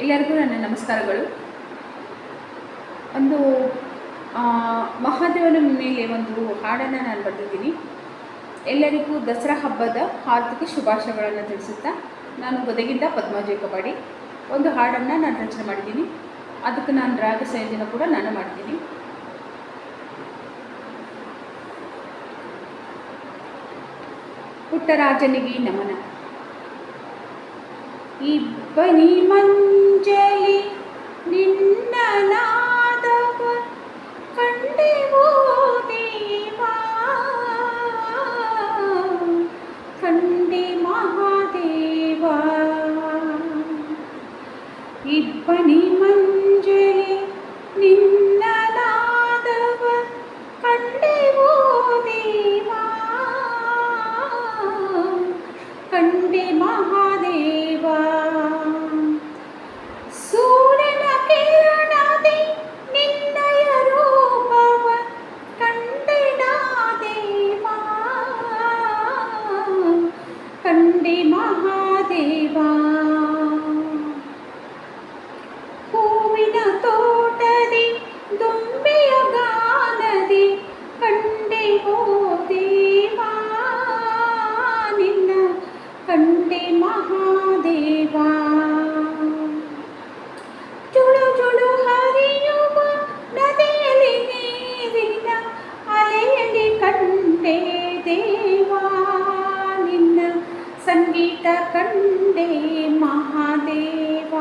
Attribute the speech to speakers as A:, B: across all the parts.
A: ಎಲ್ಲರಿಗೂ ನನ್ನ ನಮಸ್ಕಾರಗಳು. ಒಂದು ಮಹಾದೇವನ ಮೇಲೆ ಒಂದು ಹಾಡನ್ನು ನಾನು ಬರೆದಿದ್ದೀನಿ. ಎಲ್ಲರಿಗೂ ದಸರಾ ಹಬ್ಬದ ಹಾರ್ದಿಕ ಶುಭಾಶಯಗಳನ್ನು ತಿಳಿಸುತ್ತಾ ನಾನು ಗದಗಿಂದ ಪದ್ಮಾಜಿ ಕಬಾಡಿ ಒಂದು ಹಾಡನ್ನು ನಾನು ರಚನೆ ಮಾಡಿದ್ದೀನಿ. ಅದಕ್ಕೆ ನಾನು ರಾಗ ಸಂಯೋಜನೆ ಕೂಡ ನಾನು ಮಾಡಿದ್ದೀನಿ. ಪುಟ್ಟರಾಜನಿಗೆ ನಮನ. ಇಬ್ಬನಿ ಮಂಜಲಿ ನಿನ್ನ ನಾದವ ಕಂಡೆವೋ ದೇವಾ, ಕಂಡೆ ಮಹಾದೇವ. ಇಬ್ಬನಿ ಮಂಜಲಿ ನಿನ್ನ ನಾದವ ಕಂಡೆವೋ ದೇವಾ, ಕಂಡೆ ಮಹಾದೇವ. ಸೂರ್ಯನ ಕಿರಣದಿ ನಿನ್ನಯ ರೂಪವ ಕಂಡೆನ ದೇವ, ಕಂಡೆ ಮಹಾದೇವ. ಹೂವಿನ ತೋಟದಿ ದುಂಬಿಯ ಗಾನದಿ ಕಂಡೆವೋ ದೇವ, ನಿನ್ನ ಕಂಡೆ ಮಹಾದೇವ. ಜುಳು ಜುಳು ಹರಿಯುವ ನದಿಯಲ್ಲಿ ನೀರಿನ ಅಲೆಯಲ್ಲಿ ಕಂಡೆ ದೇವಾ, ನಿನ್ನ ಸಂಗೀತ ಕಂಡೆ ಮಹಾದೇವ.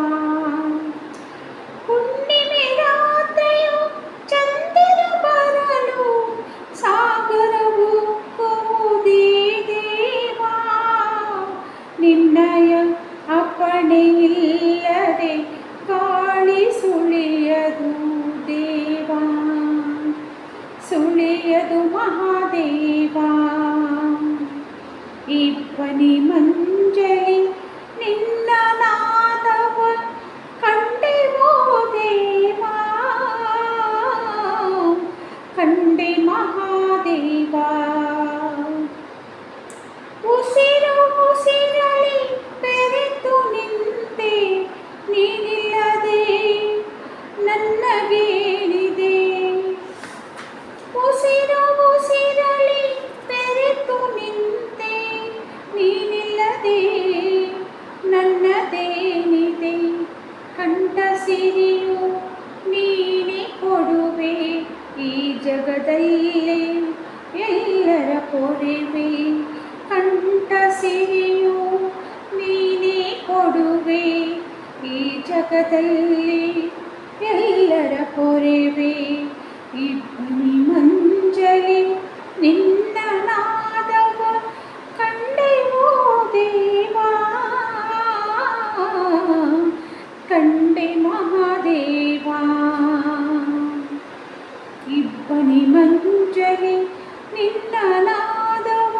A: ಹುಣ್ಣಿಮೆ ರಾತ್ರಿಯು ಚಂದಿರ ಬರಲು ಸಾಗರವು ಕೂದೆ ದೇವಾ, ನಿನ್ನಯ ಅಪ್ಪಣೆ ಇಲ್ಲದೆ ಗಾಳಿ ಸುಳಿಯದು ದೇವಾ, ಸುಳಿಯದು ಮಹಾದೇವ. ಇಬ್ಬನಿ ಮಂಜಲಿ ನಿನ್ನ ನಾದವ ಕಂಡೆವೋ ದೇವಾ, ಕಂಡೆ ಮಹಾದೇವ. ಉಸಿರು ಉಸಿರಲಿ ಬೆರೆತು ನಿಂತೆ ನೀನಿಲ್ಲದೆ ನನ್ನಗೇನಿದೆ. ಉಸಿರು ಉಸಿರಲಿ ಬೆರೆತು ನಿಂತೆ ನೀನಿಲ್ಲದೆ ನನ್ನದೇನಿದೆ. ಕಂಠ ಸಿರಿಯು ನೀನೆ ಕೊಡುವೆ ಈ ಜಗದಲ್ಲೇ ಎಲ್ಲರ ಪೊರೆವೆ. ಕಂಠ ಸಿರಿಯು ನೀನೆ ಕೊಡುವೆ ಈ ಜಗದಲ್ಲಿ ಎಲ್ಲರ ಪೊರೆವೆ. ಇಬ್ಬನಿ ಮಂಜಲಿ ನಿನ್ನ ನಾದವ ಕಂಡೆವೋ ದೇವಾ, ಕಂಡೆ ಮಹಾದೇವ. ಇಬ್ಬನಿ ಮಂಜಲಿ ನಿನ್ನ ನಾದವ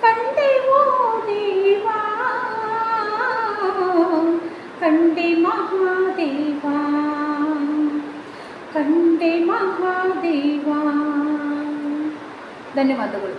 A: ಕಂಡೆವೋ ದೇವಾ, ಕಂಡೆ ಮಹಾದೇವ, ಕಂಡೆ ಮಹಾದೇವ. ಧನ್ಯವಾದಗಳು.